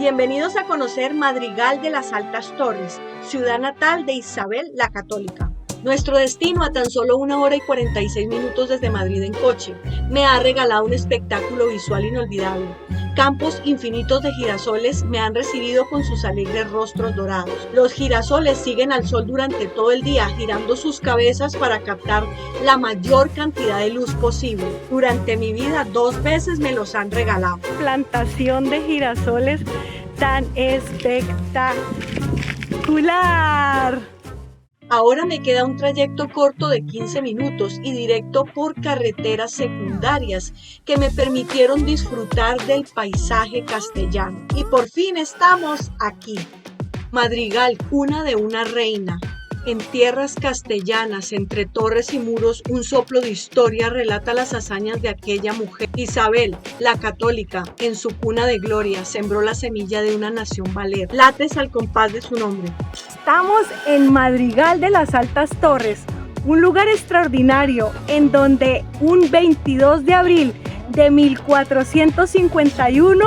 Bienvenidos a conocer Madrigal de las Altas Torres, ciudad natal de Isabel la Católica. Nuestro destino, a tan solo 1 hora y 46 minutos desde Madrid en coche, me ha regalado un espectáculo visual inolvidable. Campos infinitos de girasoles me han recibido con sus alegres rostros dorados. Los girasoles siguen al sol durante todo el día, girando sus cabezas para captar la mayor cantidad de luz posible. Durante mi vida 2 veces me los han regalado. Plantación de girasoles tan espectacular. Ahora me queda un trayecto corto de 15 minutos y directo por carreteras secundarias que me permitieron disfrutar del paisaje castellano. Y por fin estamos aquí. Madrigal, cuna de una reina. En tierras castellanas, entre torres y muros, un soplo de historia relata las hazañas de aquella mujer. Isabel, la Católica, en su cuna de gloria, sembró la semilla de una nación valer. Lates al compás de su nombre. Estamos en Madrigal de las Altas Torres, un lugar extraordinario en donde un 22 de abril de 1451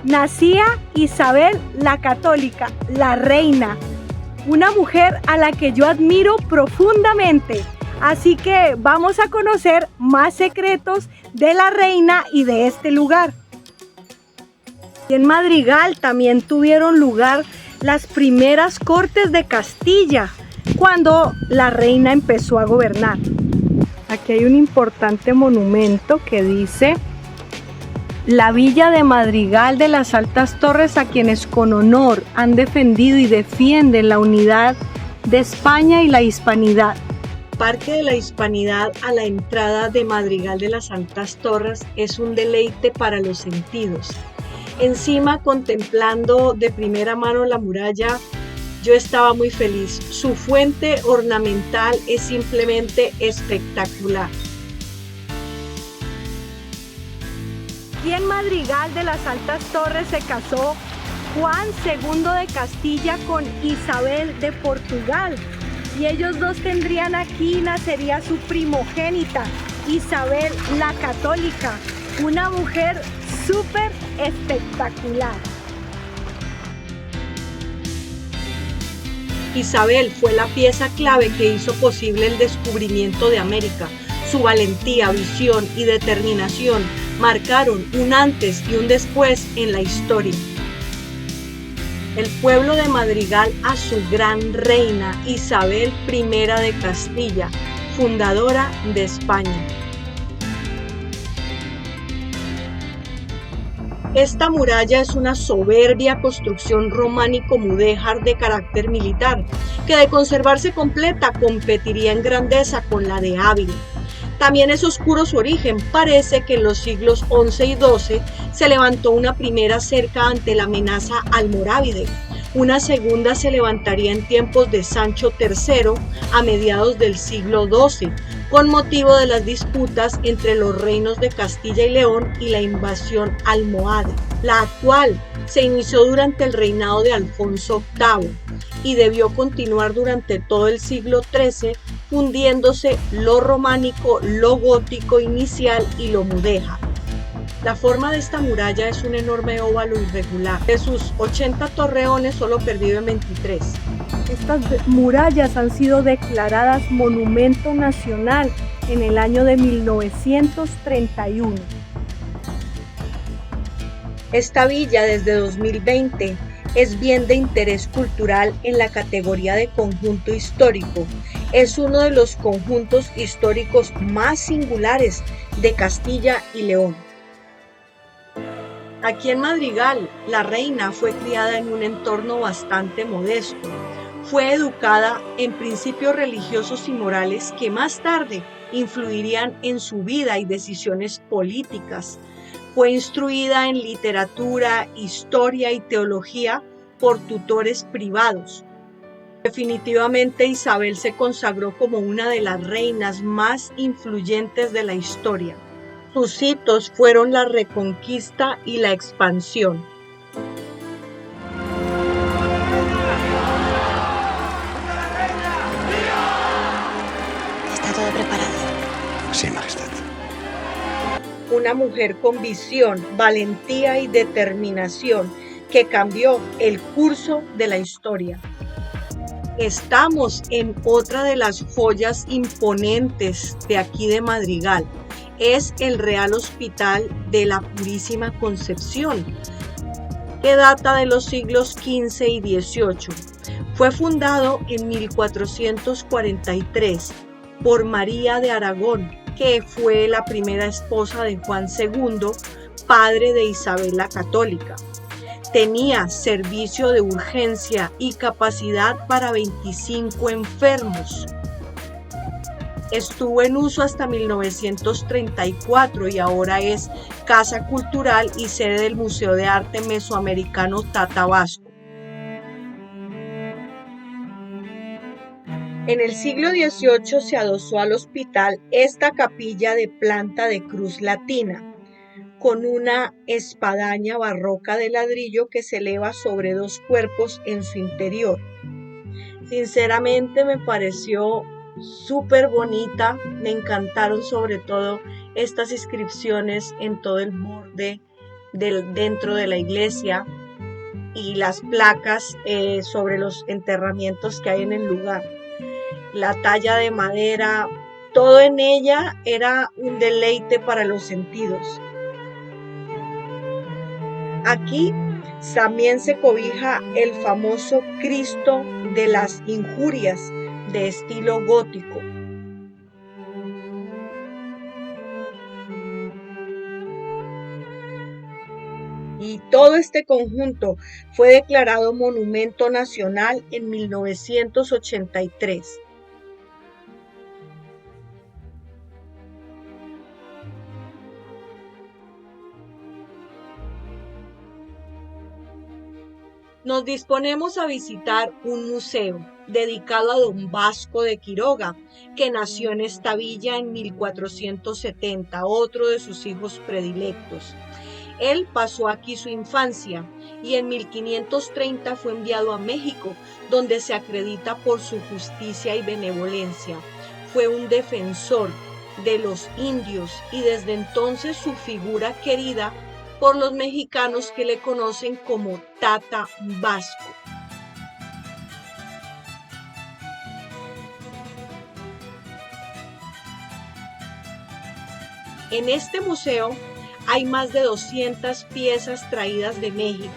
nacía Isabel la Católica, la reina. Una mujer a la que yo admiro profundamente. Así que vamos a conocer más secretos de la reina y de este lugar. Y en Madrigal también tuvieron lugar las primeras cortes de Castilla, cuando la reina empezó a gobernar. Aquí hay un importante monumento que dice: la villa de Madrigal de las Altas Torres, a quienes con honor han defendido y defienden la unidad de España y la hispanidad. Parque de la Hispanidad a la entrada de Madrigal de las Altas Torres es un deleite para los sentidos. Encima, contemplando de primera mano la muralla, yo estaba muy feliz. Su fuente ornamental es simplemente espectacular. Y en Madrigal de las Altas Torres se casó Juan II de Castilla con Isabel de Portugal. Y ellos dos tendrían aquí, nacería su primogénita, Isabel la Católica, una mujer súper espectacular. Isabel fue la pieza clave que hizo posible el descubrimiento de América. Su valentía, visión y determinación marcaron un antes y un después en la historia. El pueblo de Madrigal a su gran reina Isabel I de Castilla, fundadora de España. Esta muralla es una soberbia construcción románico-mudéjar de carácter militar, que de conservarse completa competiría en grandeza con la de Ávila. También es oscuro su origen. Parece que en los siglos XI y XII se levantó una primera cerca ante la amenaza almorávide. Una segunda se levantaría en tiempos de Sancho III a mediados del siglo XII, con motivo de las disputas entre los reinos de Castilla y León y la invasión almohade. La actual se inició durante el reinado de Alfonso VIII y debió continuar durante todo el siglo XIII, fundiéndose lo románico, lo gótico inicial y lo mudéjar. La forma de esta muralla es un enorme óvalo irregular. De sus 80 torreones, solo perviven 23. Estas murallas han sido declaradas Monumento Nacional en el año de 1931. Esta villa, desde 2020, es bien de interés cultural en la categoría de conjunto histórico. Es uno de los conjuntos históricos más singulares de Castilla y León. Aquí en Madrigal, la reina fue criada en un entorno bastante modesto. Fue educada en principios religiosos y morales que más tarde influirían en su vida y decisiones políticas. Fue instruida en literatura, historia y teología por tutores privados. Definitivamente Isabel se consagró como una de las reinas más influyentes de la historia. Sus hitos fueron la reconquista y la expansión. ¿Está todo preparado? Sí, Majestad. Una mujer con visión, valentía y determinación que cambió el curso de la historia. Estamos en otra de las joyas imponentes de aquí de Madrigal. Es el Real Hospital de la Purísima Concepción, que data de los siglos XV y XVIII. Fue fundado en 1443 por María de Aragón, que fue la primera esposa de Juan II, padre de Isabel la Católica. Tenía servicio de urgencia y capacidad para 25 enfermos. Estuvo en uso hasta 1934 y ahora es Casa Cultural y sede del Museo de Arte Mesoamericano Tata Vasco. En el siglo XVIII se adosó al hospital esta capilla de planta de cruz latina, con una espadaña barroca de ladrillo que se eleva sobre dos cuerpos en su interior. Sinceramente me pareció súper bonita, me encantaron sobre todo estas inscripciones en todo el borde dentro de la iglesia y las placas sobre los enterramientos que hay en el lugar. La talla de madera, todo en ella era un deleite para los sentidos. Aquí también se cobija el famoso Cristo de las Injurias de estilo gótico. Y todo este conjunto fue declarado Monumento Nacional en 1983. Nos disponemos a visitar un museo dedicado a don Vasco de Quiroga, que nació en esta villa en 1470, otro de sus hijos predilectos. Él pasó aquí su infancia y en 1530 fue enviado a México, donde se acredita por su justicia y benevolencia. Fue un defensor de los indios y desde entonces su figura querida por los mexicanos que le conocen como Tata Vasco. En este museo hay más de 200 piezas traídas de México.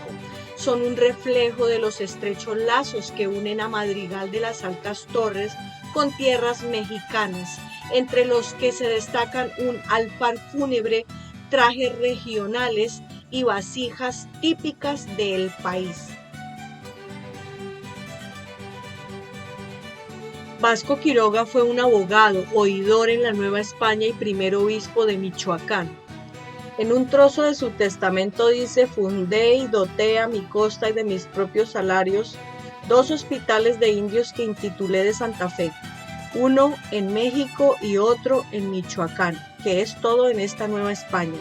Son un reflejo de los estrechos lazos que unen a Madrigal de las Altas Torres con tierras mexicanas, entre los que se destacan un alfar fúnebre, trajes regionales y vasijas típicas del país. Vasco Quiroga fue un abogado, oidor en la Nueva España y primer obispo de Michoacán. En un trozo de su testamento dice: fundé y doté a mi costa y de mis propios salarios 2 hospitales de indios que intitulé de Santa Fe, uno en México y otro en Michoacán, que es todo en esta Nueva España.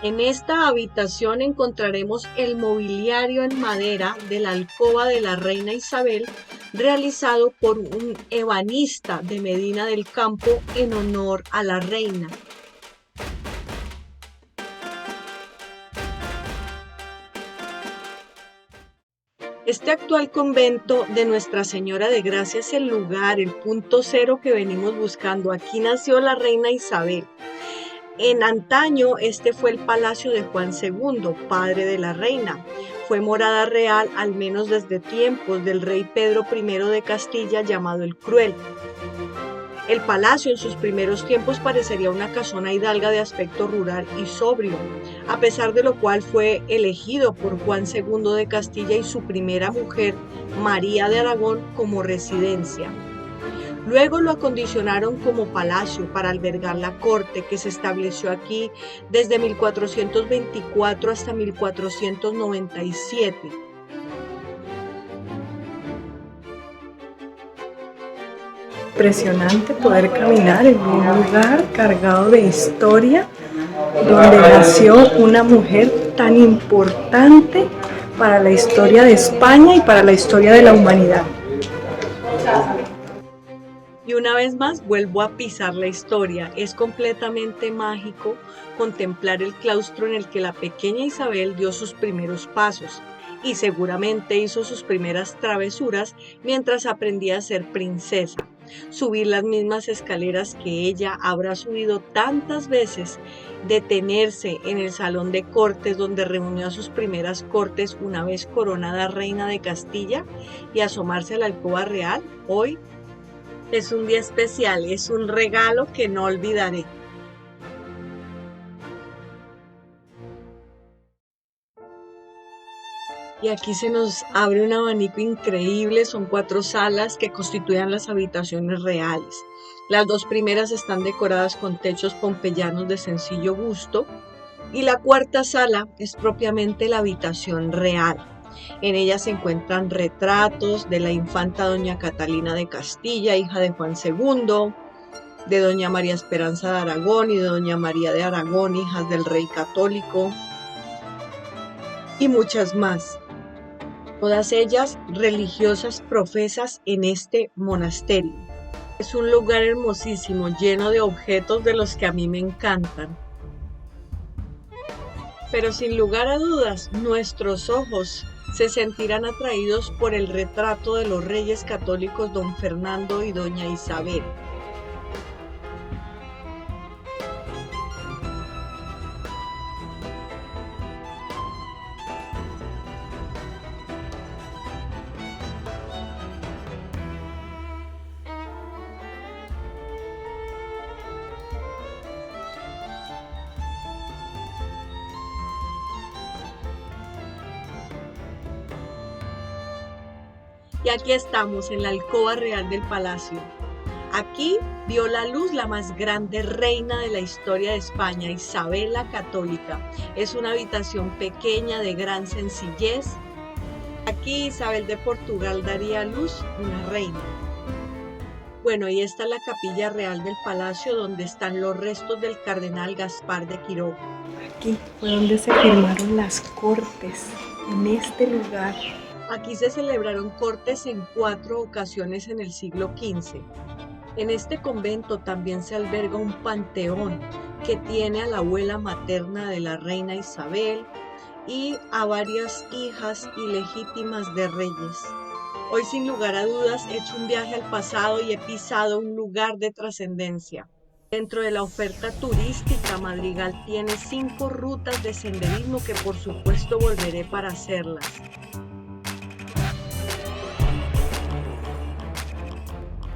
En esta habitación encontraremos el mobiliario en madera de la alcoba de la reina Isabel, realizado por un ebanista de Medina del Campo en honor a la reina. Este actual convento de Nuestra Señora de Gracia es el lugar, el punto cero que venimos buscando. Aquí nació la reina Isabel. En antaño, este fue el palacio de Juan II, padre de la reina. Fue morada real al menos desde tiempos del rey Pedro I de Castilla, llamado el Cruel. El palacio en sus primeros tiempos parecería una casona hidalga de aspecto rural y sobrio, a pesar de lo cual fue elegido por Juan II de Castilla y su primera mujer, María de Aragón, como residencia. Luego lo acondicionaron como palacio para albergar la corte, que se estableció aquí desde 1424 hasta 1497. Impresionante poder caminar en un lugar cargado de historia, donde nació una mujer tan importante para la historia de España y para la historia de la humanidad. Y una vez más vuelvo a pisar la historia. Es completamente mágico contemplar el claustro en el que la pequeña Isabel dio sus primeros pasos y seguramente hizo sus primeras travesuras mientras aprendía a ser princesa. Subir las mismas escaleras que ella habrá subido tantas veces, detenerse en el salón de cortes donde reunió a sus primeras cortes una vez coronada reina de Castilla y asomarse a la alcoba real. Hoy es un día especial, es un regalo que no olvidaré. Y aquí se nos abre un abanico increíble, son 4 salas que constituyen las habitaciones reales. Las 2 primeras están decoradas con techos pompeyanos de sencillo gusto y la 4ª sala es propiamente la habitación real. En ella se encuentran retratos de la infanta doña Catalina de Castilla, hija de Juan II, de doña María Esperanza de Aragón y de doña María de Aragón, hijas del rey católico, y muchas más. Todas ellas religiosas profesas en este monasterio. Es un lugar hermosísimo, lleno de objetos de los que a mí me encantan. Pero sin lugar a dudas, nuestros ojos se sentirán atraídos por el retrato de los reyes católicos don Fernando y doña Isabel. Y aquí estamos en la alcoba real del palacio. Aquí vio la luz la más grande reina de la historia de España, Isabel la Católica. Es una habitación pequeña de gran sencillez. Aquí Isabel de Portugal daría a luz una reina. Bueno, y esta es la capilla real del palacio donde están los restos del cardenal Gaspar de Quiroga. Aquí fue donde se firmaron las cortes, en este lugar. Aquí se celebraron cortes en 4 ocasiones en el siglo XV. En este convento también se alberga un panteón que tiene a la abuela materna de la reina Isabel y a varias hijas ilegítimas de reyes. Hoy, sin lugar a dudas, he hecho un viaje al pasado y he pisado un lugar de trascendencia. Dentro de la oferta turística, Madrigal tiene 5 rutas de senderismo que por supuesto volveré para hacerlas.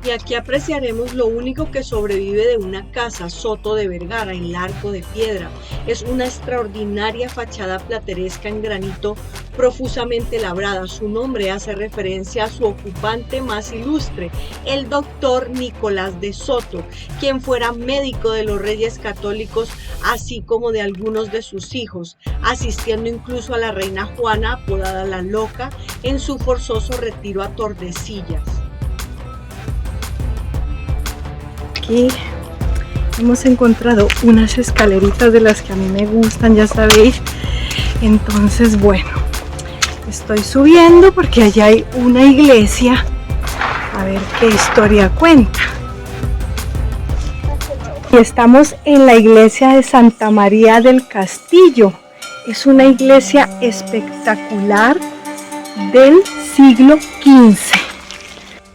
Y aquí apreciaremos lo único que sobrevive de una casa, Soto de Vergara, en Arco de Piedra. Es una extraordinaria fachada plateresca en granito profusamente labrada. Su nombre hace referencia a su ocupante más ilustre, el doctor Nicolás de Soto, quien fuera médico de los reyes católicos, así como de algunos de sus hijos, asistiendo incluso a la reina Juana, apodada la Loca, en su forzoso retiro a Tordesillas. Aquí hemos encontrado unas escaleritas de las que a mí me gustan, ya sabéis. Entonces, bueno, estoy subiendo porque allá hay una iglesia. A ver qué historia cuenta. Y estamos en la iglesia de Santa María del Castillo. Es una iglesia espectacular del siglo XV.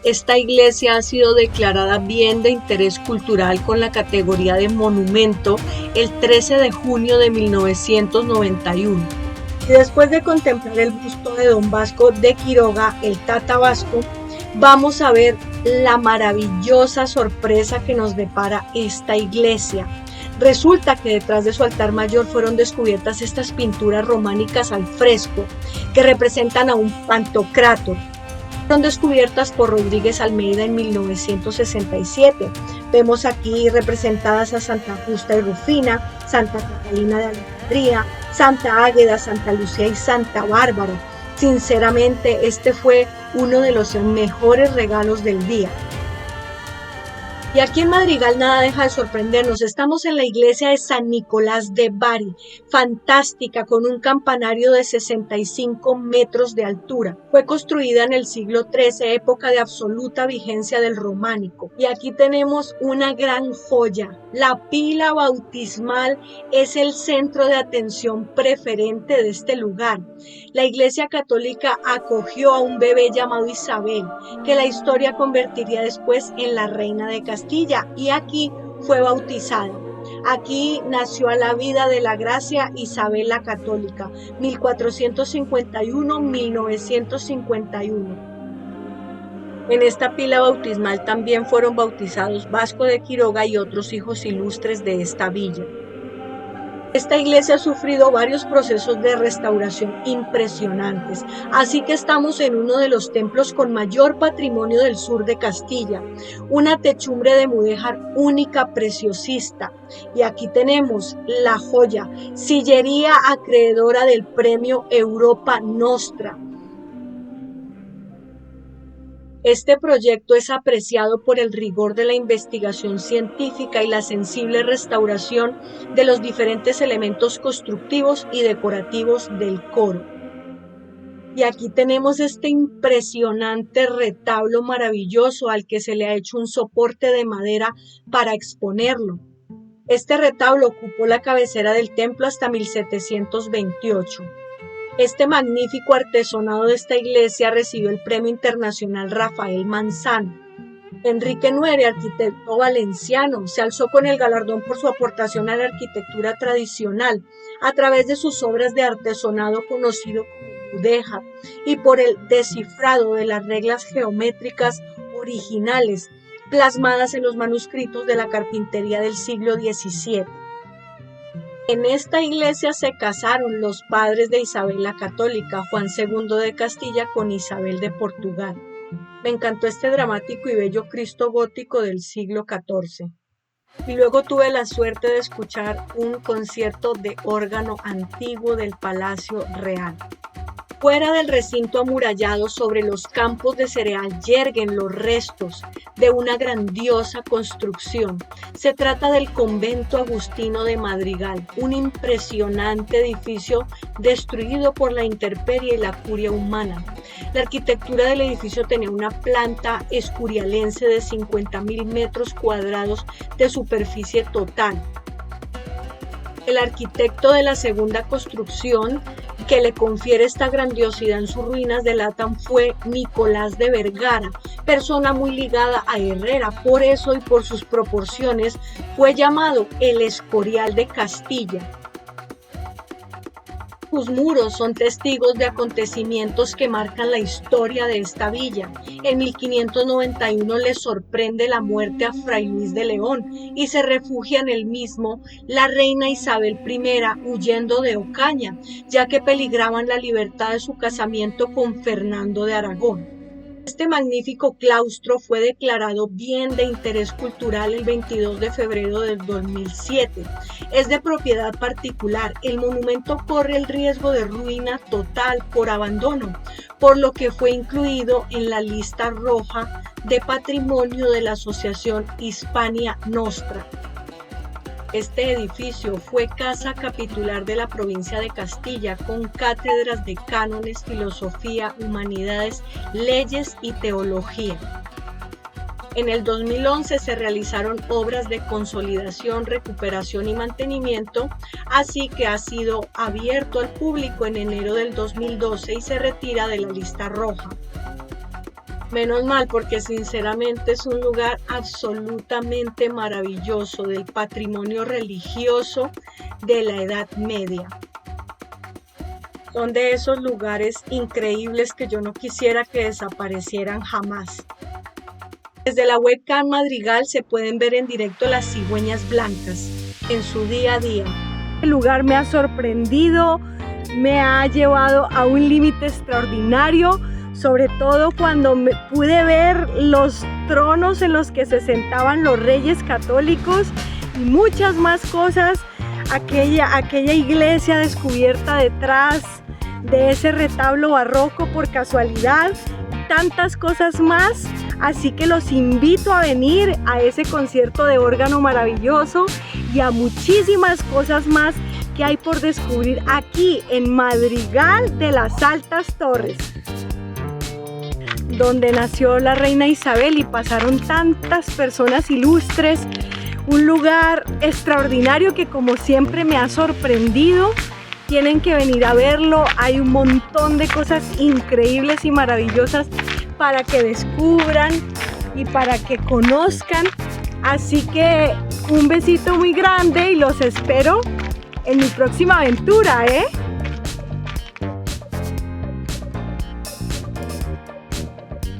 Esta iglesia ha sido declarada bien de interés cultural con la categoría de monumento el 13 de junio de 1991. Y después de contemplar el busto de don Vasco de Quiroga, el Tata Vasco, vamos a ver la maravillosa sorpresa que nos depara esta iglesia. Resulta que detrás de su altar mayor fueron descubiertas estas pinturas románicas al fresco que representan a un Pantocrátor. Fueron descubiertas por Rodríguez Almeida en 1967. Vemos aquí representadas a Santa Justa y Rufina, Santa Catalina de Alejandría, Santa Águeda, Santa Lucía y Santa Bárbara. Sinceramente, este fue uno de los mejores regalos del día. Y aquí en Madrigal nada deja de sorprendernos. Estamos en la iglesia de San Nicolás de Bari, fantástica, con un campanario de 65 metros de altura. Fue construida en el siglo XIII, época de absoluta vigencia del románico. Y aquí tenemos una gran joya. La pila bautismal es el centro de atención preferente de este lugar. La Iglesia Católica acogió a un bebé llamado Isabel, que la historia convertiría después en la reina de Castilla, y aquí fue bautizada. Aquí nació a la vida de la gracia Isabel la Católica, 1451-1951. En esta pila bautismal también fueron bautizados Vasco de Quiroga y otros hijos ilustres de esta villa. Esta iglesia ha sufrido varios procesos de restauración impresionantes, así que estamos en uno de los templos con mayor patrimonio del sur de Castilla, una techumbre de mudéjar única, preciosista. Y aquí tenemos la joya, sillería acreedora del premio Europa Nostra. Este proyecto es apreciado por el rigor de la investigación científica y la sensible restauración de los diferentes elementos constructivos y decorativos del coro. Y aquí tenemos este impresionante retablo maravilloso al que se le ha hecho un soporte de madera para exponerlo. Este retablo ocupó la cabecera del templo hasta 1728. Este magnífico artesonado de esta iglesia recibió el Premio Internacional Rafael Manzano. Enrique Nuere, arquitecto valenciano, se alzó con el galardón por su aportación a la arquitectura tradicional a través de sus obras de artesonado conocido como mudéjar y por el descifrado de las reglas geométricas originales plasmadas en los manuscritos de la carpintería del siglo XVII. En esta iglesia se casaron los padres de Isabel la Católica, Juan II de Castilla con Isabel de Portugal. Me encantó este dramático y bello Cristo gótico del siglo XIV. Y luego tuve la suerte de escuchar un concierto de órgano antiguo del Palacio Real. Fuera del recinto amurallado, sobre los campos de cereal, yerguen los restos de una grandiosa construcción. Se trata del convento agustino de Madrigal, un impresionante edificio destruido por la intemperie y la curia humana. La arquitectura del edificio tenía una planta escurialense de 50.000 metros cuadrados de superficie total. El arquitecto de la segunda construcción que le confiere esta grandiosidad en sus ruinas de Latam fue Nicolás de Vergara, persona muy ligada a Herrera, por eso y por sus proporciones fue llamado el Escorial de Castilla. Sus muros son testigos de acontecimientos que marcan la historia de esta villa. En 1591 le sorprende la muerte a Fray Luis de León y se refugia en el mismo la reina Isabel I huyendo de Ocaña, ya que peligraban la libertad de su casamiento con Fernando de Aragón. Este magnífico claustro fue declarado bien de interés cultural el 22 de febrero del 2007. Es de propiedad particular. El monumento corre el riesgo de ruina total por abandono, por lo que fue incluido en la lista roja de patrimonio de la Asociación Hispania Nostra. Este edificio fue casa capitular de la provincia de Castilla, con cátedras de cánones, filosofía, humanidades, leyes y teología. En el 2011 se realizaron obras de consolidación, recuperación y mantenimiento, así que ha sido abierto al público en enero del 2012 y se retira de la lista roja. Menos mal, porque sinceramente es un lugar absolutamente maravilloso del patrimonio religioso de la Edad Media. Son de esos lugares increíbles que yo no quisiera que desaparecieran jamás. Desde la webcam Madrigal se pueden ver en directo las cigüeñas blancas en su día a día. El lugar me ha sorprendido, me ha llevado a un límite extraordinario, sobre todo cuando pude ver los tronos en los que se sentaban los reyes católicos y muchas más cosas, aquella iglesia descubierta detrás de ese retablo barroco por casualidad, tantas cosas más. Así que los invito a venir a ese concierto de órgano maravilloso y a muchísimas cosas más que hay por descubrir aquí en Madrigal de las Altas Torres, donde nació la reina Isabel y pasaron tantas personas ilustres. Un lugar extraordinario que como siempre me ha sorprendido. Tienen que venir a verlo, hay un montón de cosas increíbles y maravillosas para que descubran y para que conozcan. Así que un besito muy grande y los espero en mi próxima aventura, ¿eh?